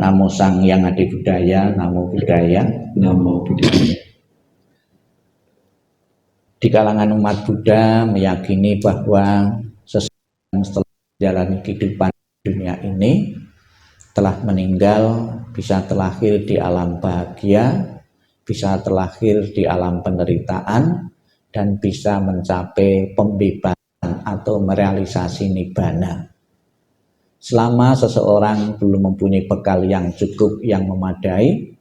Namo Sang Hyang Adi Budaya, Namo Buddhaya. Namo Buddhaya. Di kalangan umat Buddha meyakini bahwa seseorang setelah menjalani kehidupan dunia ini telah meninggal, bisa terlahir di alam bahagia, bisa terlahir di alam penderitaan, dan bisa mencapai pembebasan atau merealisasi nibbana. Selama seseorang belum mempunyai bekal yang cukup, yang memadai,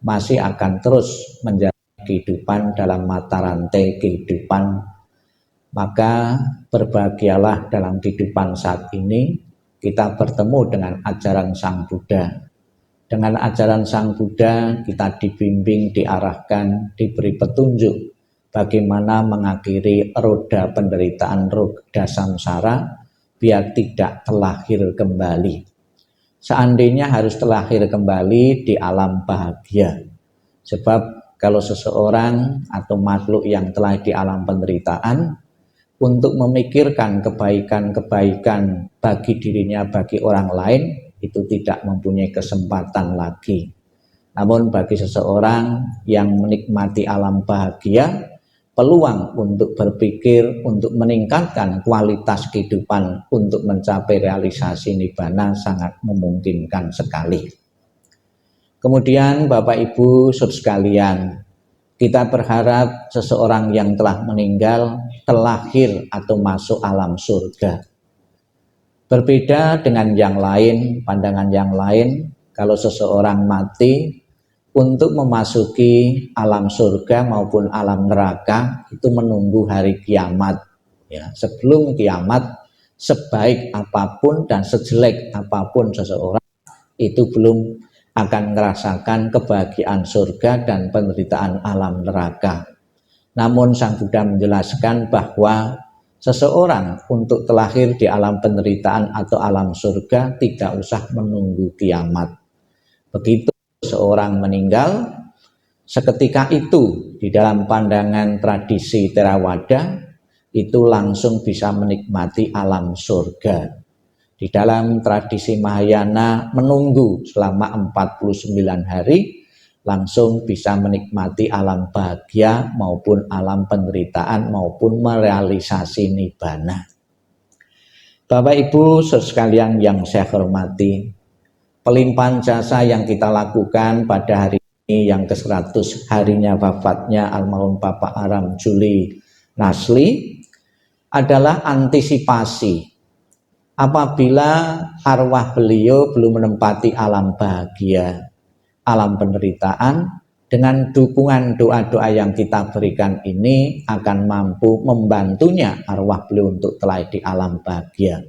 masih akan terus menjalani kehidupan dalam mata rantai kehidupan, maka berbahagialah dalam kehidupan saat ini kita bertemu dengan ajaran Sang Buddha. Dengan ajaran Sang Buddha kita dibimbing, diarahkan, diberi petunjuk bagaimana mengakhiri roda penderitaan, roda samsara, biar tidak terlahir kembali. Seandainya harus terlahir kembali di alam bahagia. Sebab kalau seseorang atau makhluk yang telah di alam penderitaan, untuk memikirkan kebaikan-kebaikan bagi dirinya, bagi orang lain, itu tidak mempunyai kesempatan lagi. Namun bagi seseorang yang menikmati alam bahagia, peluang untuk berpikir, untuk meningkatkan kualitas kehidupan, untuk mencapai realisasi nibbana sangat memungkinkan sekali. Kemudian Bapak Ibu Saudara sekalian, kita berharap seseorang yang telah meninggal terlahir atau masuk alam surga. Berbeda dengan yang lain, pandangan yang lain, kalau seseorang mati untuk memasuki alam surga maupun alam neraka itu menunggu hari kiamat. Ya, sebelum kiamat, sebaik apapun dan sejelek apapun seseorang itu belum akan merasakan kebahagiaan surga dan penderitaan alam neraka. Namun Sang Buddha menjelaskan bahwa seseorang untuk terlahir di alam penderitaan atau alam surga tidak usah menunggu kiamat. Begitu seorang meninggal, seketika itu di dalam pandangan tradisi Theravada itu langsung bisa menikmati alam surga. Di dalam tradisi Mahayana menunggu selama 49 hari langsung bisa menikmati alam bahagia maupun alam penderitaan maupun merealisasi nibbana. Bapak Ibu Saudara sekalian yang saya hormati, pelimpahan jasa yang kita lakukan pada hari ini yang ke-100 harinya wafatnya almarhum Bapak Aram Juli Nasli adalah antisipasi apabila arwah beliau belum menempati alam bahagia, alam penderitaan, dengan dukungan doa-doa yang kita berikan ini akan mampu membantunya arwah beliau untuk terlahir di alam bahagia.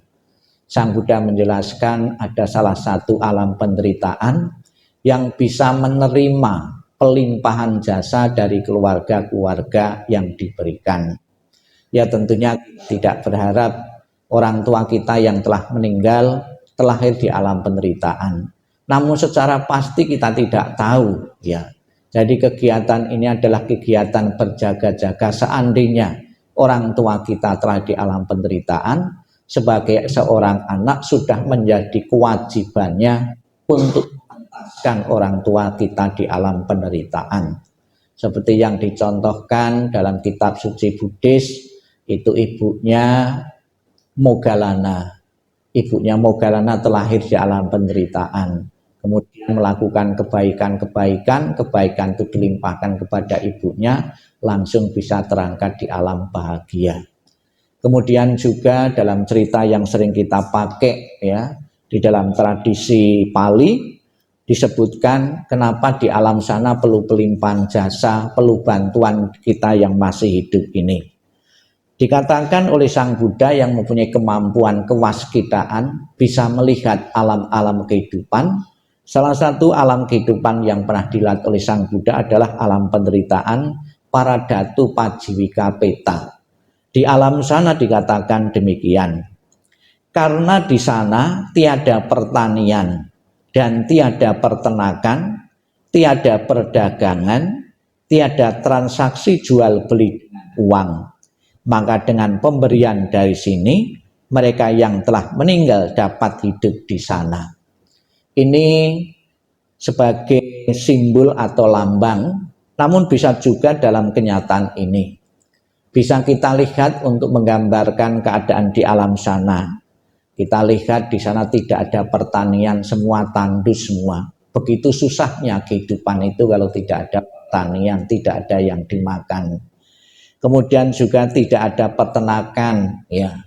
Sang Buddha menjelaskan ada salah satu alam penderitaan yang bisa menerima pelimpahan jasa dari keluarga-keluarga yang diberikan. Ya tentunya tidak berharap orang tua kita yang telah meninggal terlahir di alam penderitaan. Namun secara pasti kita tidak tahu ya. Jadi kegiatan ini adalah kegiatan berjaga-jaga seandainya orang tua kita telah di alam penderitaan, sebagai seorang anak sudah menjadi kewajibannya untuk mengentaskan orang tua kita di alam penderitaan. Seperti yang dicontohkan dalam kitab suci Buddhis, itu ibunya Moggallana. Ibunya Moggallana terlahir di alam penderitaan. Kemudian melakukan kebaikan itu dilimpahkan kepada ibunya, langsung bisa terangkat di alam bahagia. Kemudian juga dalam cerita yang sering kita pakai ya, di dalam tradisi Pali disebutkan kenapa di alam sana perlu pelimpahan jasa, perlu bantuan kita yang masih hidup ini. Dikatakan oleh Sang Buddha yang mempunyai kemampuan kewaskitaan bisa melihat alam-alam kehidupan. Salah satu alam kehidupan yang pernah dilihat oleh Sang Buddha adalah alam penderitaan para datu pajiwika peta. Di alam sana dikatakan demikian. Karena di sana tiada pertanian dan tiada peternakan, tiada perdagangan, tiada transaksi jual beli uang. Maka dengan pemberian dari sini, mereka yang telah meninggal dapat hidup di sana. Ini sebagai simbol atau lambang, namun bisa juga dalam kenyataan ini. Bisa kita lihat untuk menggambarkan keadaan di alam sana. Kita lihat di sana tidak ada pertanian, semua tandus semua. Begitu susahnya kehidupan itu kalau tidak ada pertanian, tidak ada yang dimakan. Kemudian juga tidak ada peternakan, ya,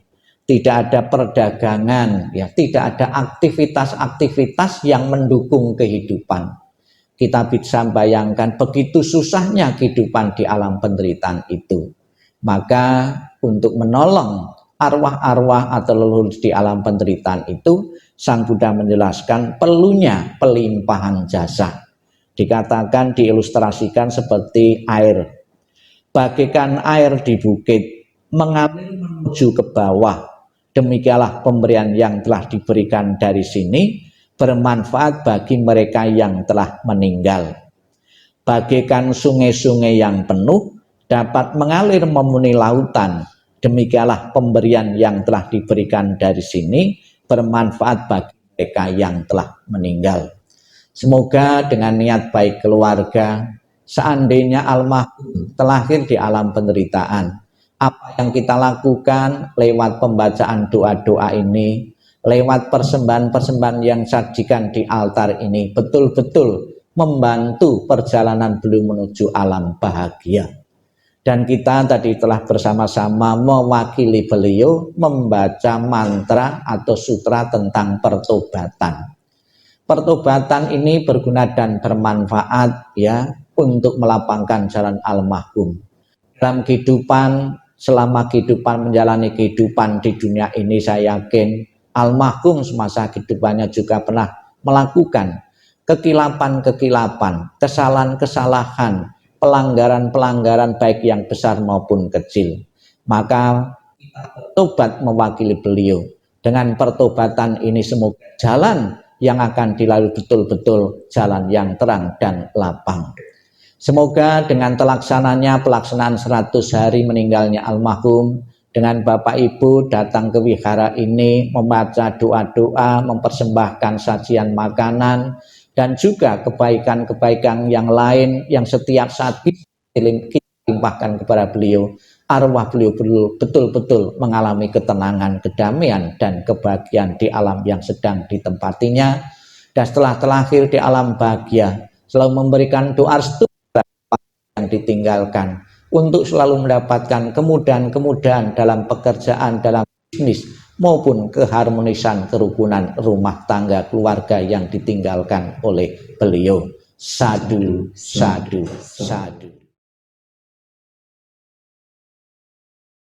tidak ada perdagangan, ya, tidak ada aktivitas-aktivitas yang mendukung kehidupan. Kita bisa bayangkan begitu susahnya kehidupan di alam penderitaan itu. Maka untuk menolong arwah-arwah atau leluhur di alam penderitaan itu, Sang Buddha menjelaskan perlunya pelimpahan jasa. Dikatakan, diilustrasikan seperti air. Bagaikan air di bukit mengalir menuju ke bawah. Demikianlah pemberian yang telah diberikan dari sini bermanfaat bagi mereka yang telah meninggal. Bagaikan sungai-sungai yang penuh dapat mengalir memenuhi lautan. Demikianlah pemberian yang telah diberikan dari sini bermanfaat bagi mereka yang telah meninggal. Semoga dengan niat baik keluarga, seandainya almarhum terlahir di alam penderitaan, apa yang kita lakukan lewat pembacaan doa-doa ini, lewat persembahan-persembahan yang sajikan di altar ini, betul-betul membantu perjalanan beliau menuju alam bahagia. Dan kita tadi telah bersama-sama mewakili beliau membaca mantra atau sutra tentang pertobatan. Pertobatan ini berguna dan bermanfaat, ya, untuk melapangkan jalan almarhum. Dalam kehidupan, selama kehidupan menjalani kehidupan di dunia ini, saya yakin almarhum semasa kehidupannya juga pernah melakukan kekilapan-kekilapan, kesalahan-kesalahan, pelanggaran-pelanggaran baik yang besar maupun kecil. Maka kita bertobat mewakili beliau. Dengan pertobatan ini semoga jalan yang akan dilalui betul-betul jalan yang terang dan lapang. Semoga dengan terlaksananya pelaksanaan 100 hari meninggalnya almarhum, dengan Bapak Ibu datang ke wihara ini membaca doa-doa, mempersembahkan sajian makanan, dan juga kebaikan-kebaikan yang lain yang setiap saat kita limpahkan kepada beliau, arwah beliau betul-betul mengalami ketenangan, kedamaian, dan kebahagiaan di alam yang sedang ditempatinya. Dan setelah terlahir di alam bahagia, selalu memberikan doa restu yang ditinggalkan, untuk selalu mendapatkan kemudahan-kemudahan dalam pekerjaan, dalam bisnis, maupun keharmonisan kerukunan rumah tangga keluarga yang ditinggalkan oleh beliau. Sadu, sadu, sadu.